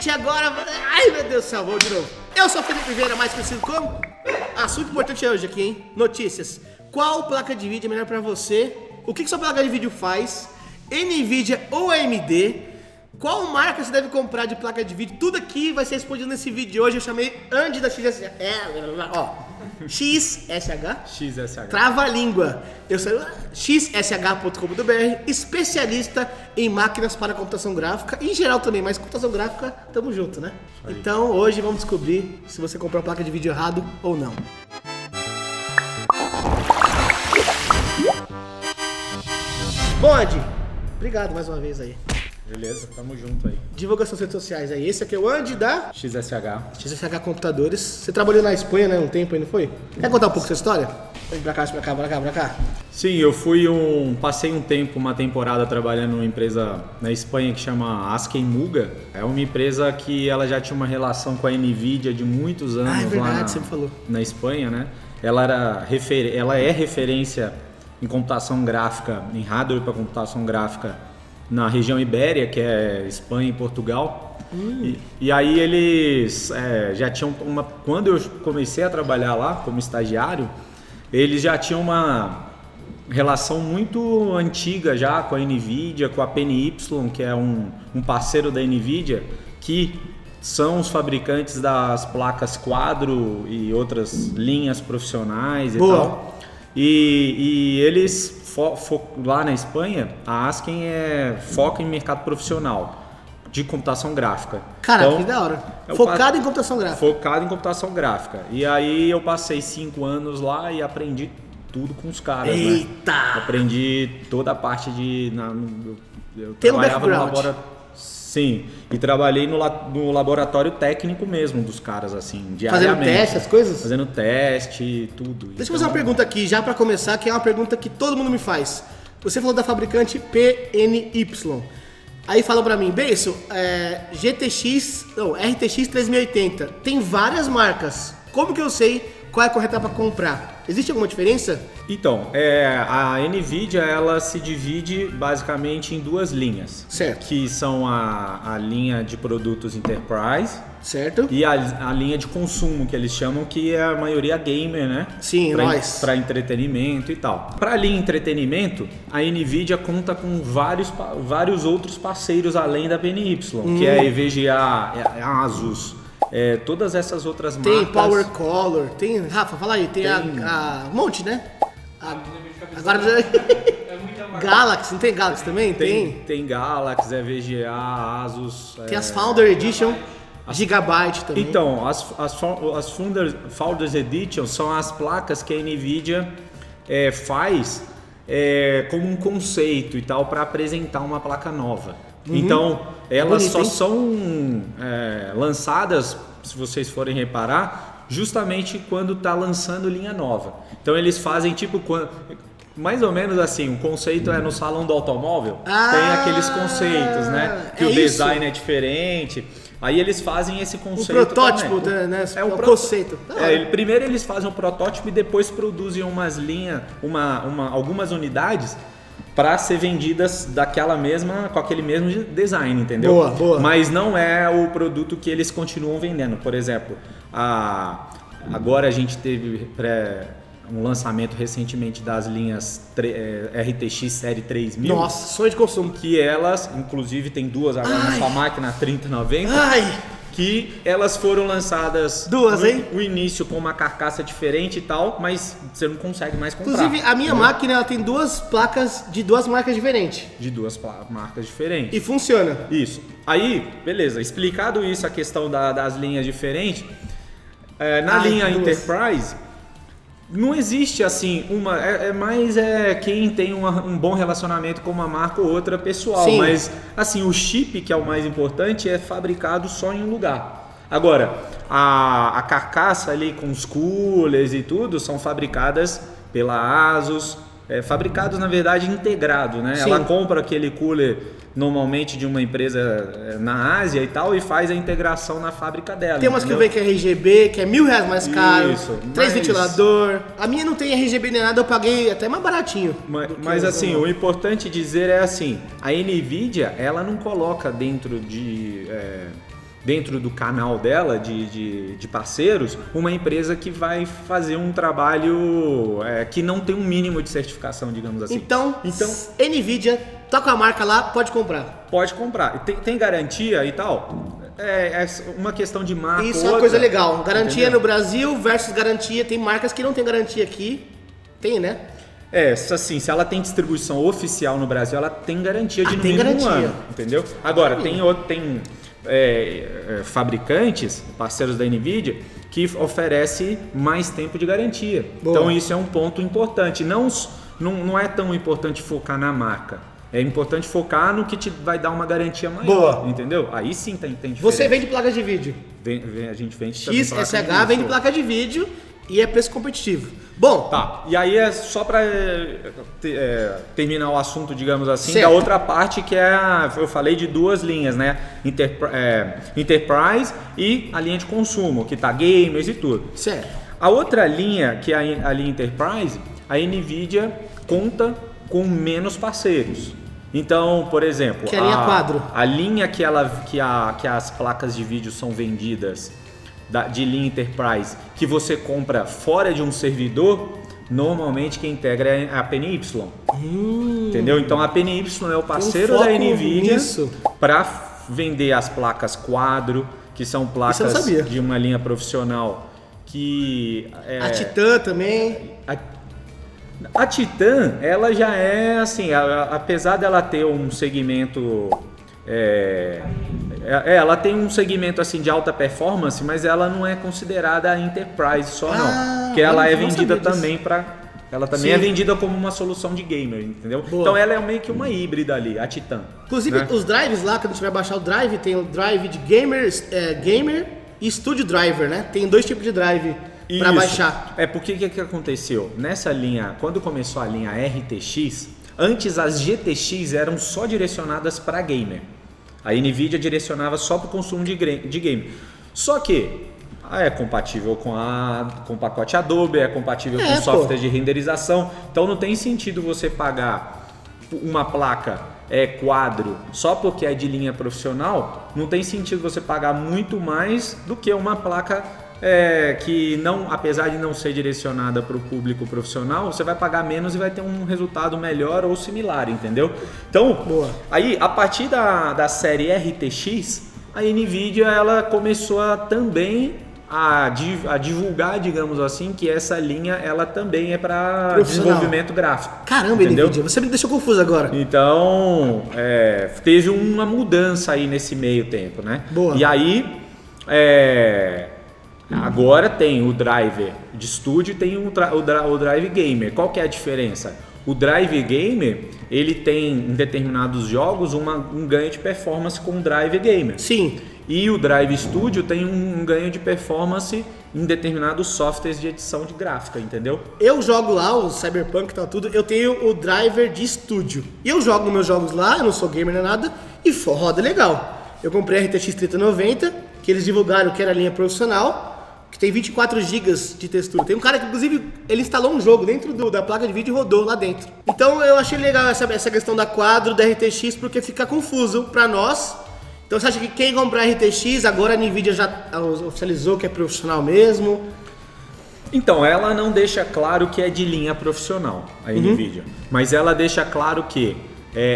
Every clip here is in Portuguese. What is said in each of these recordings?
gente, agora... Ai, meu Deus do céu, vamos de novo. Eu sou o Felipe Vieira, mais conhecido como... Assunto importante hoje aqui, hein? Notícias. Qual placa de vídeo é melhor pra você? O que sua placa de vídeo faz? NVIDIA ou AMD? Qual marca você deve comprar de placa de vídeo? Tudo aqui vai ser respondido nesse vídeo de hoje. Eu chamei Andy da XSH. XSH. Trava a língua. Eu sou xsh.com.br, especialista em máquinas para computação gráfica, em geral também, mas computação gráfica, tamo junto, né? Aí. Então hoje vamos descobrir se você comprou a placa de vídeo errado ou não. Bom, Andy, obrigado mais uma vez aí. Beleza, tamo junto aí. Divulga suas redes sociais aí. Esse aqui é o Andy da... XSH Computadores. Você trabalhou na Espanha, né? Um tempo aí, não foi? Quer contar um pouco sua história? Vem pra cá, pra cá. Sim, eu passei um tempo, uma temporada trabalhando numa empresa na Espanha que chama Asken-Muga. É uma empresa que ela já tinha uma relação com a NVIDIA de muitos anos. É verdade, lá você me falou. Na Espanha, né? Ela é referência em computação gráfica, em hardware para computação gráfica na região Ibéria, que é Espanha e Portugal. E aí eles já tinham quando eu comecei a trabalhar lá como estagiário, eles já tinham uma relação muito antiga já com a NVIDIA, com a PNY, que é um parceiro da NVIDIA, que são os fabricantes das placas quadro e outras linhas profissionais e tal. E eles lá na Espanha, a Asken foca em mercado profissional de computação gráfica. Cara, então, que da hora. Focado em computação gráfica. Focado em computação gráfica. E aí eu passei 5 anos lá e aprendi tudo com os caras. Eita! Né? Aprendi toda a parte de... Eu tem um trabalhava background. no laboratório. Sim, e trabalhei no laboratório técnico mesmo dos caras, assim, diariamente. Fazendo teste, as coisas? Fazendo teste, tudo. Deixa eu fazer uma pergunta aqui, já pra começar, que é uma pergunta que todo mundo me faz. Você falou da fabricante PNY. Aí falou pra mim, Benção, RTX 3080, tem várias marcas. Como que eu sei qual é a correta pra comprar? Existe alguma diferença? Então, a NVIDIA ela se divide basicamente em 2 linhas. Certo. Que são a linha de produtos Enterprise. Certo. E a linha de consumo, que eles chamam, que é a maioria gamer, né? Sim, nós. Para entretenimento e tal. Para a linha entretenimento, a NVIDIA conta com vários outros parceiros além da PNY, que é a EVGA, a Asus. Todas essas outras marcas. Tem Power Color, tem... Rafa, fala aí, tem um monte, né? Agora Galaxy, não tem Galaxy também? Tem Galaxy, EVGA, Asus. Tem as Founder Edition, Gigabyte também. Então, as Founders Edition são as placas que a NVIDIA faz como um conceito e tal para apresentar uma placa nova. Então, elas só são lançadas, se vocês forem reparar, justamente quando está lançando linha nova. Então, eles fazem mais ou menos assim, o conceito é no salão do automóvel, tem aqueles conceitos, né? Que o design é diferente. Aí eles fazem esse conceito. O protótipo, né? O conceito. Primeiro eles fazem o protótipo e depois produzem umas linhas, algumas unidades para ser vendidas com aquele mesmo design, entendeu? Boa. Mas não é o produto que eles continuam vendendo. Por exemplo, agora a gente teve um lançamento recentemente das linhas RTX série 3000. Nossa, sonho de consumo. Que elas, inclusive tem 2 agora na sua máquina 3090. Que elas foram lançadas 2, hein? O início com uma carcaça diferente e tal, mas você não consegue mais comprar. Inclusive, a minha máquina ela tem 2 placas de 2 marcas diferentes. De 2 marcas diferentes. E funciona. Isso. Aí, beleza, explicado isso, a questão das linhas diferentes, na linha Enterprise, não existe assim mais quem tem um bom relacionamento com uma marca ou outra pessoal. Sim. Mas assim, o chip, que é o mais importante, é fabricado só em um lugar. Agora, a carcaça ali com os coolers e tudo são fabricadas pela Asus, fabricados na verdade integrado, né? Sim. Ela compra aquele cooler normalmente de uma empresa na Ásia e tal e faz a integração na fábrica dela. Tem umas que vem que é RGB, que é R$1.000 mais caro, 3 ventilador. A minha não tem RGB nem nada, eu paguei até mais baratinho. Mas assim, o importante dizer é assim, a NVIDIA ela não coloca dentro dentro do canal dela de parceiros, uma empresa que vai fazer um trabalho que não tem um mínimo de certificação, digamos assim. Então NVIDIA, tá com a marca lá, pode comprar. Pode comprar. Tem garantia e tal? É uma questão de marca. Isso é uma coisa legal. Garantia entendeu? no Brasil versus garantia. Tem marcas que não tem garantia aqui. Tem, né? Assim, se ela tem distribuição oficial no Brasil, ela tem garantia de no tem mínimo um garantia. ano, entendeu? Agora, tem fabricantes, parceiros da NVIDIA, que oferece mais tempo de garantia. Boa. Então isso é um ponto importante. Não é tão importante focar na marca. É importante focar no que te vai dar uma garantia maior. Boa. Entendeu? Aí sim tem diferença. Você vende placas de vídeo. A gente vende também placa de XSH vídeo. vende placa de vídeo e é preço competitivo. Bom, Tá, e aí é só para terminar o assunto, digamos assim, certo. da outra parte que eu falei de duas linhas, né? Enterprise e a linha de consumo, que tá gamers e tudo. certo. A outra linha, que é a linha Enterprise, a NVIDIA conta com menos parceiros. Então, por exemplo, Que é a linha quadro. A linha que as placas de vídeo são vendidas de linha Enterprise, que você compra fora de um servidor, normalmente quem integra é a PNY. Entendeu? Então a PNY é o parceiro da foco NVIDIA nisso. para vender as placas quadro, que são Isso eu não placas sabia. de uma linha profissional que A Titan também. a Titan, ela já é assim, apesar dela ter um segmento ela tem um segmento assim de alta performance, mas ela não é considerada Enterprise só não, porque ela é eu não vendida sabia disso. também ela também Sim. é vendida como uma solução de gamer, entendeu? Boa. Então ela é meio que uma híbrida ali, a Titan. Inclusive, né? os drives lá, quando a gente vai baixar o drive, tem o drive de gamer e Studio Driver, né? Tem dois tipos de drive para Isso. baixar. Porque que aconteceu? Nessa linha, quando começou a linha RTX, antes as GTX eram só direcionadas para gamer. A NVIDIA direcionava só para o consumo de game. Só que é compatível com o pacote Adobe, é compatível com software de renderização. Então não tem sentido você pagar uma placa quadro só porque é de linha profissional. Não tem sentido você pagar muito mais do que uma placa que não, apesar de não ser direcionada para o público profissional, você vai pagar menos e vai ter um resultado melhor ou similar, entendeu? Então, aí a partir da série RTX, a NVIDIA ela começou também a divulgar, digamos assim, que essa linha ela também é para desenvolvimento gráfico. Caramba, entendeu? NVIDIA, você me deixou confuso agora. Então, teve uma mudança aí nesse meio tempo, né? Boa. E aí, agora tem o driver de estúdio e tem o drive gamer. Qual que é a diferença? O drive gamer, ele tem em determinados jogos um ganho de performance com o drive gamer. Sim. E o drive studio tem um ganho de performance em determinados softwares de edição de gráfica, entendeu? Eu jogo lá, o Cyberpunk e tal, tudo, eu tenho o driver de estúdio. E eu jogo meus jogos lá, eu não sou gamer nem nada, e roda legal. Eu comprei a RTX 3090, que eles divulgaram que era a linha profissional, que tem 24 GB de textura. Tem um cara que, inclusive, ele instalou um jogo dentro da placa de vídeo e rodou lá dentro. Então eu achei legal essa questão da quadro, da RTX, porque fica confuso pra nós. Então você acha que quem comprar RTX, agora a NVIDIA já oficializou que é profissional mesmo? Então, ela não deixa claro que é de linha profissional, a NVIDIA. Mas ela deixa claro que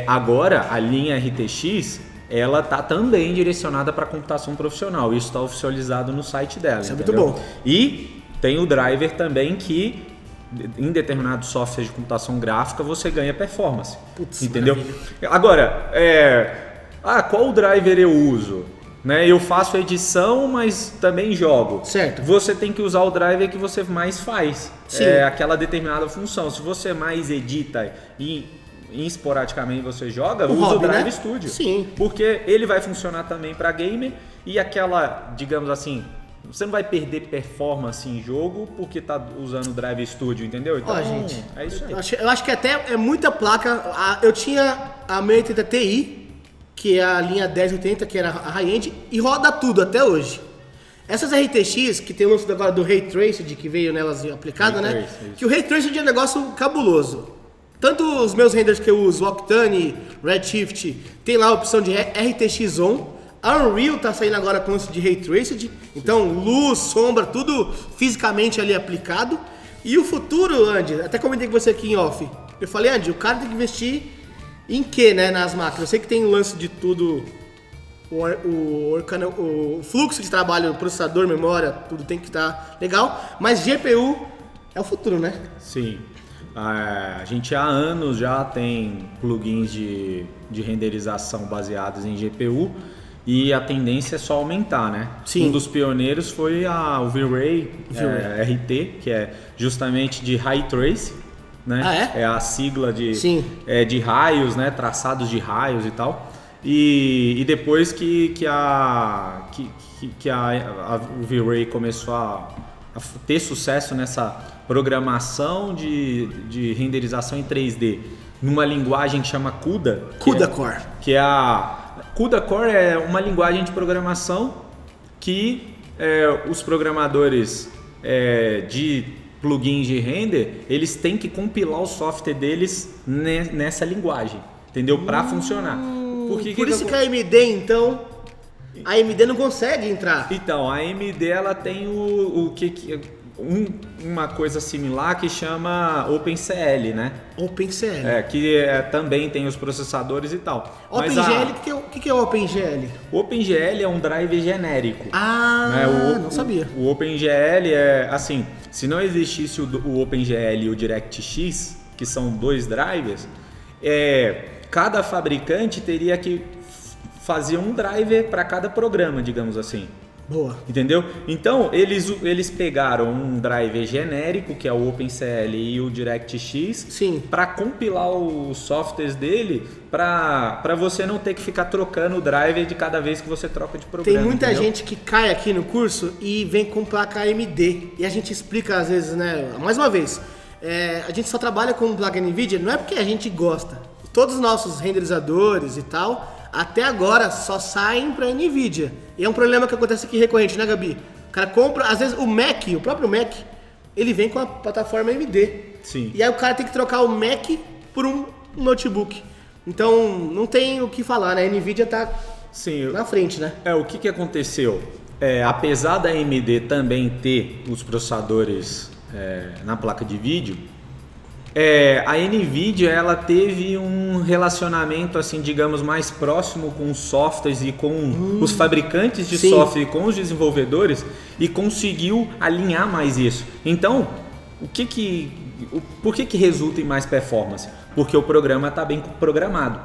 agora a linha RTX, ela tá também direcionada para computação profissional. Isso está oficializado no site dela. Isso entendeu? É muito bom. E tem o driver também que em determinados softwares de computação gráfica você ganha performance. Putz, entendeu? maravilha. Agora, qual driver eu uso? Né? Eu faço edição, mas também jogo. Certo. Você tem que usar o driver que você mais faz. Sim. Aquela determinada função. Se você mais edita e esporadicamente você joga, usa hobby, o Drive né? Studio. Sim. Porque ele vai funcionar também para gamer e aquela, digamos assim, você não vai perder performance em jogo porque tá usando o Drive Studio, entendeu? Então, gente, é isso aí. Eu acho que até é muita placa. Eu tinha a 1080 Ti, que é a linha 1080, que era a high-end, e roda tudo até hoje. Essas RTX, que tem o lance agora do Ray Traced, que veio nelas aplicada, né? Traced, Que o Ray Traced é um negócio cabuloso. Tanto os meus renders que eu uso, Octane, Redshift, tem lá a opção de RTX On. A Unreal tá saindo agora com lance de Ray Traced, então luz, sombra, tudo fisicamente ali aplicado. E o futuro, Andy, até comentei com você aqui em off, eu falei, Andy, o cara tem que investir em quê, né, nas máquinas? Eu sei que tem o lance de tudo, o fluxo de trabalho, o processador, memória, tudo tem que estar legal, mas GPU é o futuro, né? Sim. A gente há anos já tem plugins de renderização baseados em GPU e a tendência é só aumentar, né? Sim. Um dos pioneiros foi o V-Ray RT, que é justamente de Ray Trace, né? Ah, é? É a sigla Sim. de raios, né? Traçados de raios e tal. E depois que o V-Ray começou a ter sucesso nessa programação de renderização em 3D numa linguagem que chama CUDA. CUDA Core. CUDA Core é uma linguagem de programação que os programadores de plugins de render, eles têm que compilar o software deles nessa linguagem, entendeu? Para funcionar. Por isso que a AMD, então, a AMD não consegue entrar. Então, a AMD ela tem uma coisa similar que chama OpenCL, né? OpenCL. Também tem os processadores e tal. OpenGL, o que é o OpenGL? O OpenGL é um driver genérico. Não sabia. O OpenGL é assim, se não existisse o OpenGL e o DirectX, que são dois drivers, cada fabricante teria que fazer um driver para cada programa, digamos assim. Boa. Entendeu? Então, eles pegaram um driver genérico, que é o OpenCL e o DirectX, para compilar os softwares dele, para você não ter que ficar trocando o driver de cada vez que você troca de programa. Tem muita entendeu? gente que cai aqui no curso e vem com placa AMD. E a gente explica às vezes, né? Mais uma vez, a gente só trabalha com placa NVIDIA, não é porque a gente gosta. Todos os nossos renderizadores e tal, até agora só saem para NVIDIA. E é um problema que acontece aqui recorrente, né, Gabi? O cara compra, às vezes o próprio Mac, ele vem com a plataforma AMD. Sim. E aí o cara tem que trocar o Mac por um notebook. Então não tem o que falar, né? A NVIDIA tá na frente, né? O que aconteceu? Apesar da AMD também ter os processadores na placa de vídeo, a NVIDIA ela teve um relacionamento, assim, digamos, mais próximo com os softwares e com os fabricantes de software e com os desenvolvedores e conseguiu alinhar mais isso. Então, por que resulta em mais performance? Porque o programa está bem programado,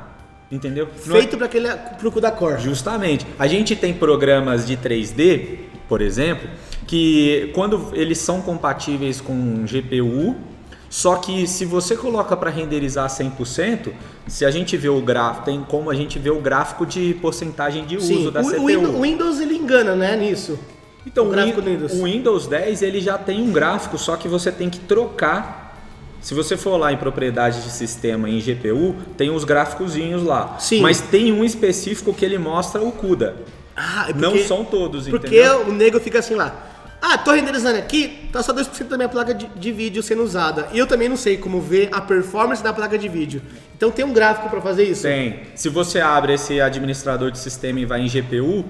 entendeu? Feito para o CUDA Core. Justamente. A gente tem programas de 3D, por exemplo, que quando eles são compatíveis com GPU, só que se você coloca para renderizar 100%, se a gente vê o gráfico, tem como a gente ver o gráfico de porcentagem de uso da CPU. O Windows ele engana, né, nisso. Então, o Windows 10 ele já tem um gráfico, só que você tem que trocar. Se você for lá em propriedades de sistema em GPU, tem os gráficozinhos lá. Sim. Mas tem um específico que ele mostra o CUDA. Não são todos, porque entendeu? Porque o nego fica assim lá. Tô renderizando aqui, tá só 2% da minha placa de vídeo sendo usada. E eu também não sei como ver a performance da placa de vídeo. Então tem um gráfico para fazer isso? Tem. Se você abre esse administrador de sistema e vai em GPU,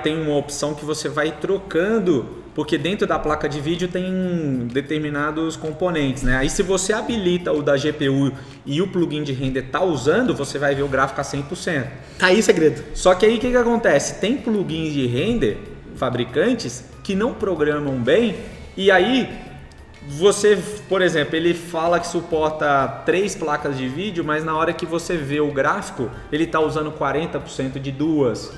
tem uma opção que você vai trocando, porque dentro da placa de vídeo tem determinados componentes, né? Aí se você habilita o da GPU e o plugin de render tá usando, você vai ver o gráfico a 100%. Tá aí o segredo. Só que aí o que acontece? Tem plugins de render, fabricantes, que não programam bem, e aí você, por exemplo, ele fala que suporta 3 placas de vídeo, mas na hora que você vê o gráfico, ele está usando 40% de duas,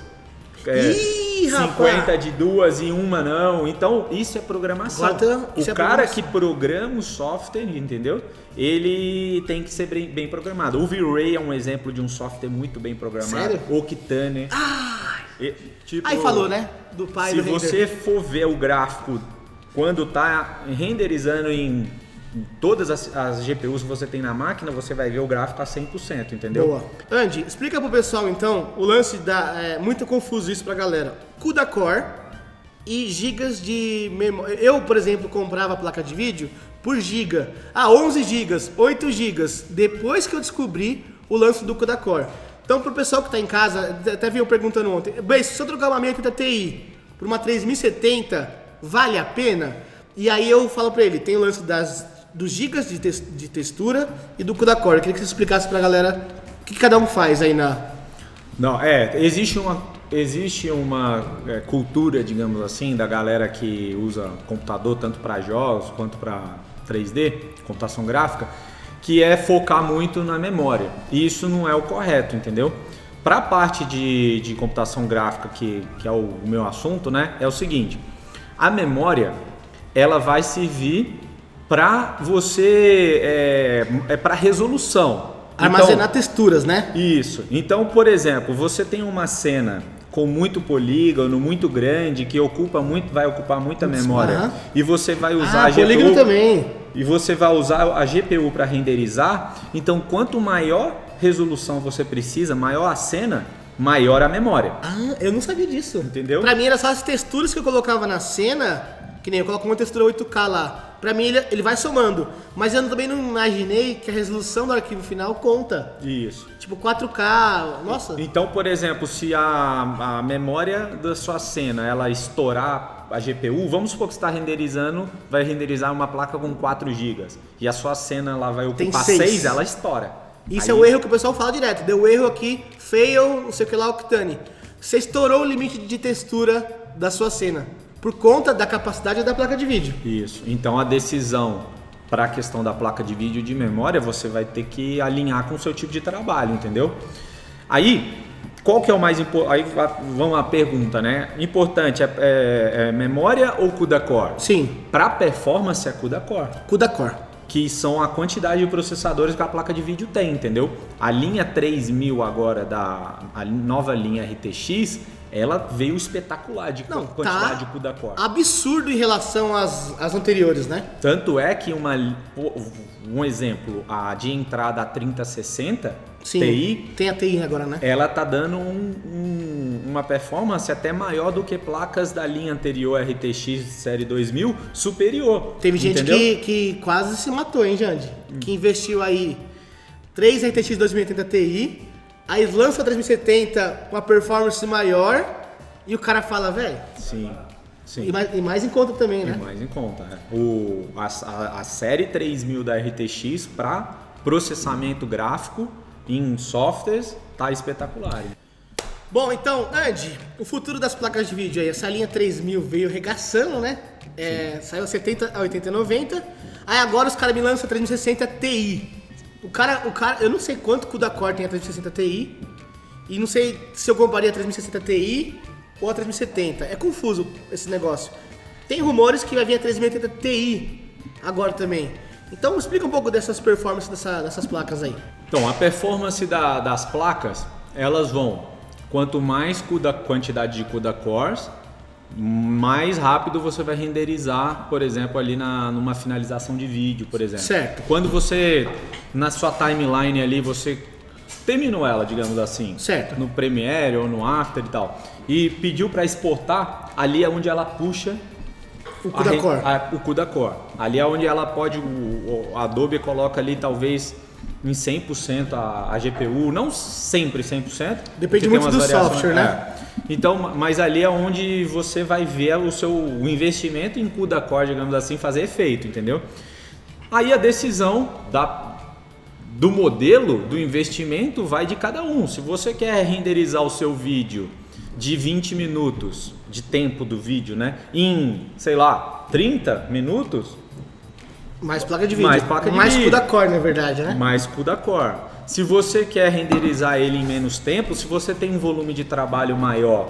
50% de duas e uma não. Então isso é programação. O cara que programa o software, entendeu? Ele tem que ser bem programado. O V-Ray é um exemplo de um software muito bem programado. Sério? Octane. Aí falou, né? Do pai do render. Se você for ver o gráfico quando está renderizando em todas as GPUs que você tem na máquina, você vai ver o gráfico a 100%, entendeu? Boa. Andy, explica pro pessoal então o lance muito confuso isso pra galera. CUDA Core e gigas de memória. Eu, por exemplo, comprava a placa de vídeo por giga. 11 gigas, 8 gigas. Depois que eu descobri o lance do CUDA Core. Então, pro pessoal que tá em casa, até veio perguntando ontem, bem, se eu trocar uma 1080 Ti por uma 3070, vale a pena? E aí eu falo pra ele, tem o lance dos gigas de textura e do CUDA Core. Eu queria que você explicasse pra galera o que cada um faz aí na... Não, existe uma cultura, digamos assim, da galera que usa computador tanto para jogos quanto para 3D, computação gráfica, que é focar muito na memória. E isso não é o correto, entendeu? Para a parte de computação gráfica, que é o meu assunto, né, é o seguinte: a memória ela vai servir para você, para resolução. Armazenar então, texturas, né? Isso. Então, por exemplo, você tem uma cena com muito polígono, muito grande, que vai ocupar muita memória. E você vai usar a GPU. Polígono também. E você vai usar a GPU para renderizar. Então, quanto maior resolução você precisa, maior a cena, maior a memória. Ah, eu não sabia disso. Entendeu? Pra mim era só as texturas que eu colocava na cena, que nem eu coloco uma textura 8K lá. Pra mim ele vai somando. Mas eu também não imaginei que a resolução do arquivo final conta. Isso. Tipo 4K, nossa. Então, por exemplo, se a memória da sua cena ela estourar a GPU, vamos supor que você está vai renderizar uma placa com 4 GB e a sua cena lá vai ocupar 6, ela estoura. Isso aí... é o erro que o pessoal fala direto. Deu erro aqui, fail, não sei o que lá, Octane. Você estourou o limite de textura da sua cena por conta da capacidade da placa de vídeo. Isso. Então a decisão para a questão da placa de vídeo e de memória, você vai ter que alinhar com o seu tipo de trabalho, entendeu? Aí, qual que é o mais importante? Aí vamos à pergunta, né? Importante é memória ou CUDA Core? Sim. Para performance é CUDA Core. CUDA Core. Que são a quantidade de processadores que a placa de vídeo tem, entendeu? A linha 3000 agora, a nova linha RTX, ela veio espetacular de quantidade de CUDA Core. Absurdo em relação às anteriores, né? Tanto é que um exemplo, a de entrada a 3060 Sim, Ti, tem a TI agora, né? Ela tá dando uma performance até maior do que placas da linha anterior RTX série 2000 superior. Teve gente que quase se matou, hein, Jandy? Que investiu aí 3 RTX 2080 Ti, aí lança a 3070 com a performance maior e o cara fala, velho. Sim. E mais em conta também, né? E mais em conta, né? A série 3000 da RTX para processamento gráfico em softwares tá espetacular. Bom, então, Andy, o futuro das placas de vídeo aí, essa linha 3000 veio regaçando, né? Saiu a 70, a 80 e 90. Aí agora os caras me lançam a 3060 Ti. O cara, eu não sei quanto CUDA Core tem a 3060 Ti. E não sei se eu compraria a 3060 Ti ou a 3070. É confuso esse negócio. Tem rumores que vai vir a 3080 Ti agora também. Então explica um pouco dessas performances dessas placas aí. Então, a performance das placas, elas vão, quanto mais quantidade de CUDA Cores, mais rápido você vai renderizar, por exemplo, ali numa finalização de vídeo, por exemplo. Certo. Quando você, na sua timeline ali, você terminou ela, digamos assim. Certo. No Premiere ou no After e tal. E pediu para exportar, ali é onde ela puxa o CUDA Core. O CUDA Core. Ali é onde ela pode, o Adobe coloca ali talvez em 100% a GPU, não sempre 100%. Depende muito do software, né? Então, mas ali é onde você vai ver o investimento em CUDA Core, digamos assim, fazer efeito, entendeu? Aí a decisão do modelo, do investimento, vai de cada um. Se você quer renderizar o seu vídeo de 20 minutos de tempo do vídeo, né, em, sei lá, 30 minutos... Mais placa de vídeo. Mais CUDA Core, na verdade, né? Mais CUDA Core. Se você quer renderizar ele em menos tempo, se você tem um volume de trabalho maior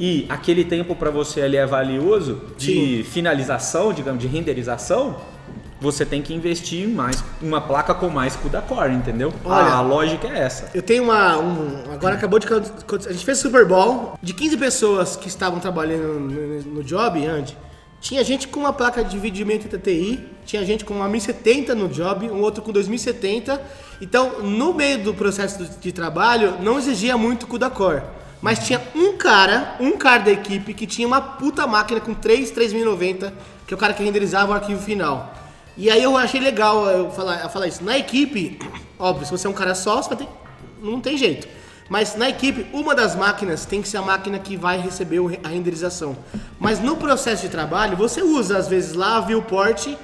e aquele tempo para você ali é valioso de finalização, digamos, de renderização, você tem que investir em uma placa com mais CUDA Core, entendeu? Olha, a lógica é essa. Eu tenho agora acabou de... A gente fez Super Bowl, de 15 pessoas que estavam trabalhando no job, Andy, tinha gente com uma placa de vídeo de 1080 Ti, tinha gente com uma 1070 no job, um outro com 2070. Então, no meio do processo de trabalho, não exigia muito CUDA Core. Mas tinha um cara da equipe que tinha uma puta máquina com 3090, que é o cara que renderizava o arquivo final. E aí eu achei legal eu falar isso. Na equipe, óbvio, se você é um cara só, não tem jeito. Mas na equipe, uma das máquinas tem que ser a máquina que vai receber a renderização. Mas no processo de trabalho, você usa às vezes lá a viewport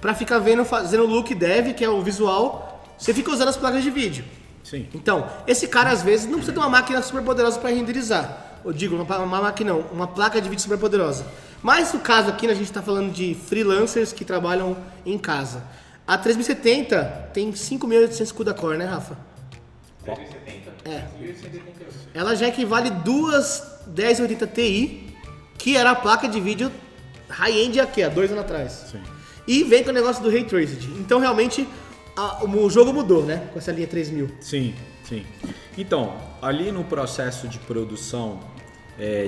para ficar fazendo o look dev, que é o visual. Você fica usando as placas de vídeo. Sim. Então, esse cara às vezes não precisa ter uma máquina super poderosa para renderizar. Eu digo, uma máquina não, uma placa de vídeo super poderosa. Mas no caso aqui, a gente está falando de freelancers que trabalham em casa. A 3070 tem 5.800 CUDA-core, né, Rafa? 3070. É. Ela já equivale duas 1080 Ti, que era a placa de vídeo high-end aqui, há 2 anos atrás. Sim. E vem com o negócio do Ray Traced. Então, realmente, o jogo mudou, né? Com essa linha 3000. Sim, sim. Então, ali no processo de produção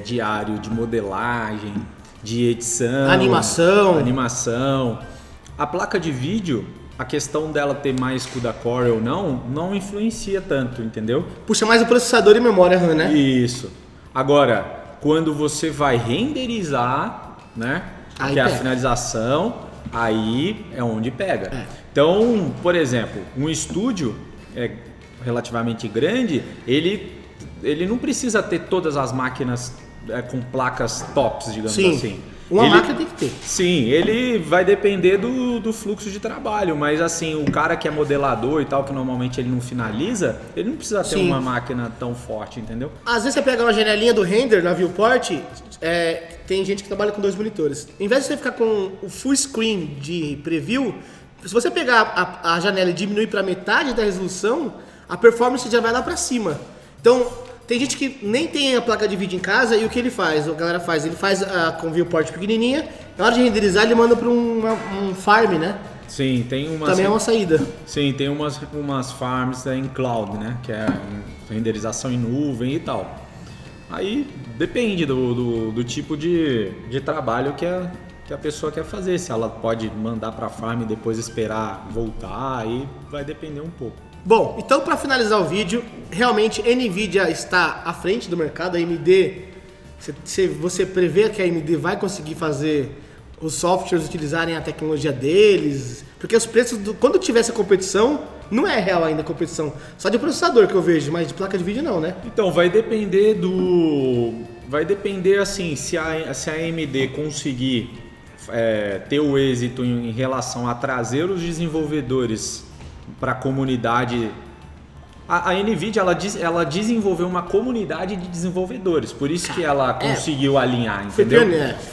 diário, de modelagem, de edição, animação, a placa de vídeo, a questão dela ter mais CUDA-core ou não influencia tanto, entendeu? Puxa mais o processador e memória RAM, né? Isso. Agora, quando você vai renderizar, né? Aí que é a pega. finalização, aí é onde pega. É. Então, por exemplo, um estúdio relativamente grande, ele não precisa ter todas as máquinas com placas tops, digamos Sim. assim. Uma máquina tem que ter. Sim, ele vai depender do fluxo de trabalho, mas assim, o cara que é modelador e tal, que normalmente ele não finaliza, ele não precisa ter Sim. uma máquina tão forte, entendeu? Às vezes você pega uma janelinha do render na viewport, tem gente que trabalha com 2 monitores. Em vez de você ficar com o full screen de preview, se você pegar a janela e diminuir para metade da resolução, a performance já vai lá para cima. Então, tem gente que nem tem a placa de vídeo em casa e o que ele faz? A galera faz, ele faz com viewport pequenininha, na hora de renderizar ele manda para um farm, né? Sim, tem umas... Também é uma saída. Sim, tem umas farms em cloud, né? Que é renderização em nuvem e tal. Aí depende do tipo de trabalho que a pessoa quer fazer. Se ela pode mandar para farm e depois esperar voltar, aí vai depender um pouco. Bom, então para finalizar o vídeo, realmente a Nvidia está à frente do mercado, a AMD, você prevê que a AMD vai conseguir fazer os softwares utilizarem a tecnologia deles, porque os preços, quando tiver essa competição, não é real ainda a competição, só de processador que eu vejo, mas de placa de vídeo não, né? Então, vai depender assim, se a AMD conseguir ter o êxito em relação a trazer os desenvolvedores para a comunidade. A Nvidia ela desenvolveu uma comunidade de desenvolvedores, por isso que ela conseguiu alinhar, entendeu?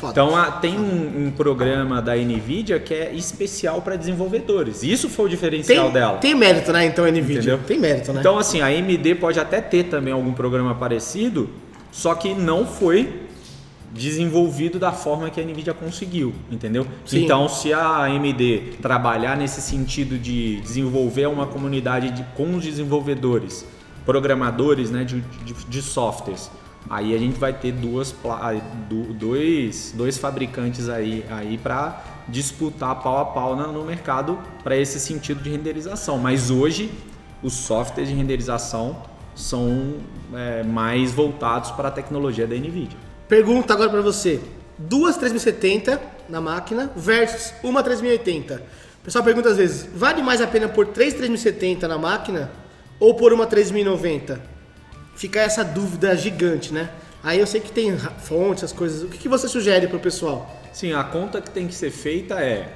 Então tem um programa da Nvidia que é especial para desenvolvedores. Isso foi o diferencial dela. Tem mérito, né? Então a Nvidia. Entendeu? Tem mérito, né? Então assim, a AMD pode até ter também algum programa parecido, só que não foi desenvolvido da forma que a Nvidia conseguiu, entendeu? Sim. Então, se a AMD trabalhar nesse sentido de desenvolver uma comunidade com os desenvolvedores, programadores, né, de softwares, aí a gente vai ter dois fabricantes aí para disputar pau a pau no mercado para esse sentido de renderização. Mas hoje, os softwares de renderização são mais voltados para a tecnologia da Nvidia. Pergunta agora pra você, 2 3070 na máquina versus uma 3080. O pessoal pergunta às vezes, vale mais a pena pôr 3 3070 na máquina ou pôr uma 3090? Fica essa dúvida gigante, né? Aí eu sei que tem fontes, as coisas. O que você sugere pro pessoal? Sim, a conta que tem que ser feita é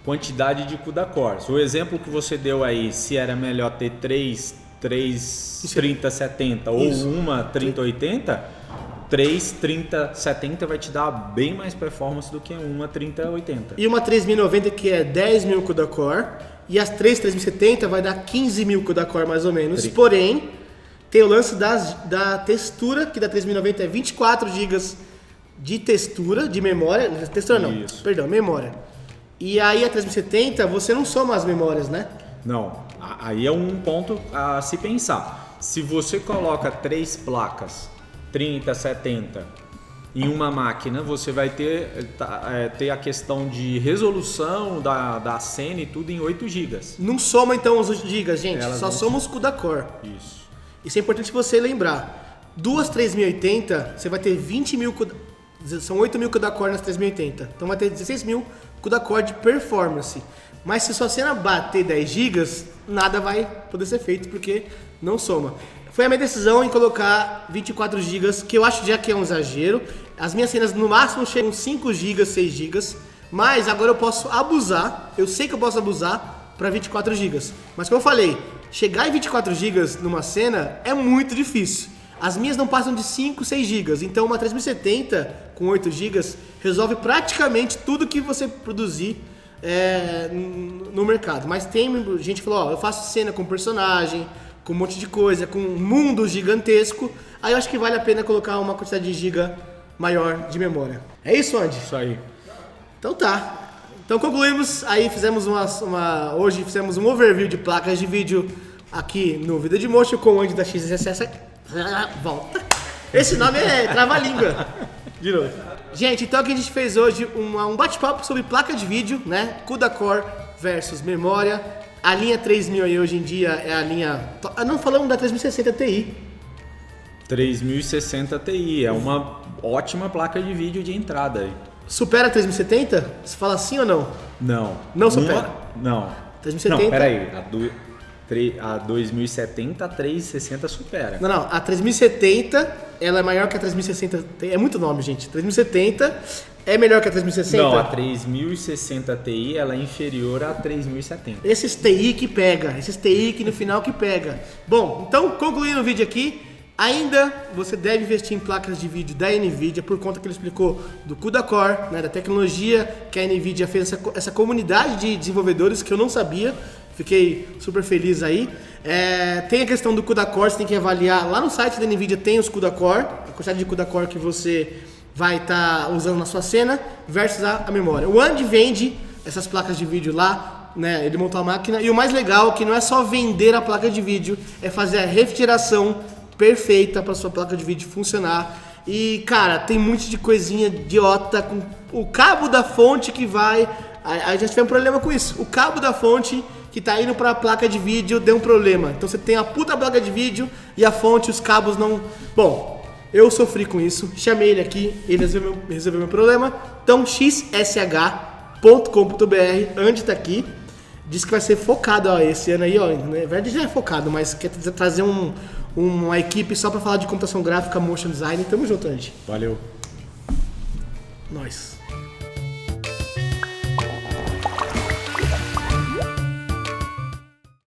quantidade de CUDA cores. O exemplo que você deu aí, se era melhor ter 3 3070 ou uma 3080... 3 3070 vai te dar bem mais performance do que uma 3080. E uma 3090 que é 10.000 CUDA core e as 3 3070 vai dar 15.000 CUDA core mais ou menos. Porém, tem o lance da textura, que da 3090 é 24 GB de textura, de memória. Textura não, Isso. perdão, memória. E aí a 3070 você não soma as memórias, né? Não, aí é um ponto a se pensar. Se você coloca 3 placas 30, 70 em uma máquina, você vai ter a questão de resolução da cena e tudo em 8 GB. Não soma então os GB, gente, Elas só não soma os CUDA core. Isso. Isso é importante você lembrar. Duas 3080, você vai ter 20.000 CUDA, são 8.000 CUDA core nas 3080. Então vai ter 16.000 CUDA core de performance. Mas se sua cena bater 10 GB, nada vai poder ser feito porque não soma. foi a minha decisão em colocar 24 GB, que eu acho já que é um exagero. As minhas cenas no máximo chegam 5 GB, 6 GB, mas agora eu posso abusar, eu sei que eu posso abusar para 24 GB. Mas como eu falei, chegar em 24 GB numa cena é muito difícil. As minhas não passam de 5, 6 GB, então uma 3070 com 8 GB resolve praticamente tudo que você produzir no mercado. Mas tem gente que falou, ó, eu faço cena com personagem, com um monte de coisa, com um mundo gigantesco, aí eu acho que vale a pena colocar uma quantidade de giga maior de memória. É isso, Andy? Isso aí. Então tá. Então concluímos, aí fizemos hoje fizemos um overview de placas de vídeo aqui no Vida de Mocho com o Andy da XSS. Volta. Esse nome é trava-língua. De novo. Gente, então aqui a gente fez hoje um bate-papo sobre placa de vídeo, né? CUDA Core versus memória. A linha 3000 aí hoje em dia é a linha... Não falamos da 3060 Ti. 3060 Ti, é uma ótima placa de vídeo de entrada aí. Supera a 3070? Você fala sim ou não? Não. Não supera? Não. 3070? Não, peraí. A 2070, a 360 supera. Não. A 3070, ela é maior que a 3060. É muito nome, gente. 3070 é melhor que a 3060? Não, a 3060 Ti, ela é inferior à 3070. Esses TI que pega. Esses TI que no final que pega. Bom, então, concluindo o vídeo aqui, ainda você deve investir em placas de vídeo da NVIDIA por conta que ele explicou do CUDA Core, né, da tecnologia que a NVIDIA fez essa comunidade de desenvolvedores que eu não sabia. Fiquei super feliz aí. Tem a questão do CUDA Core, você tem que avaliar. Lá no site da NVIDIA tem os CUDA Core, a quantidade de CUDA Core que você vai estar usando na sua cena versus a memória. O Andy vende essas placas de vídeo lá, né? Ele montou a máquina. E o mais legal é que não é só vender a placa de vídeo, é fazer a refrigeração perfeita para sua placa de vídeo funcionar. E, cara, tem um monte de coisinha idiota com o cabo da fonte que vai... A gente tem um problema com isso. O cabo da fonte que tá indo pra placa de vídeo deu um problema. Então você tem a puta placa de vídeo e a fonte, os cabos não... Bom, eu sofri com isso. Chamei ele aqui, ele resolveu meu problema. Então, xsh.com.br, Andy tá aqui. Diz que vai ser focado, ó, esse ano aí, ó. Na verdade já é focado, mas quer trazer uma equipe só pra falar de computação gráfica, motion design. Tamo junto, Andy. Valeu. Nós.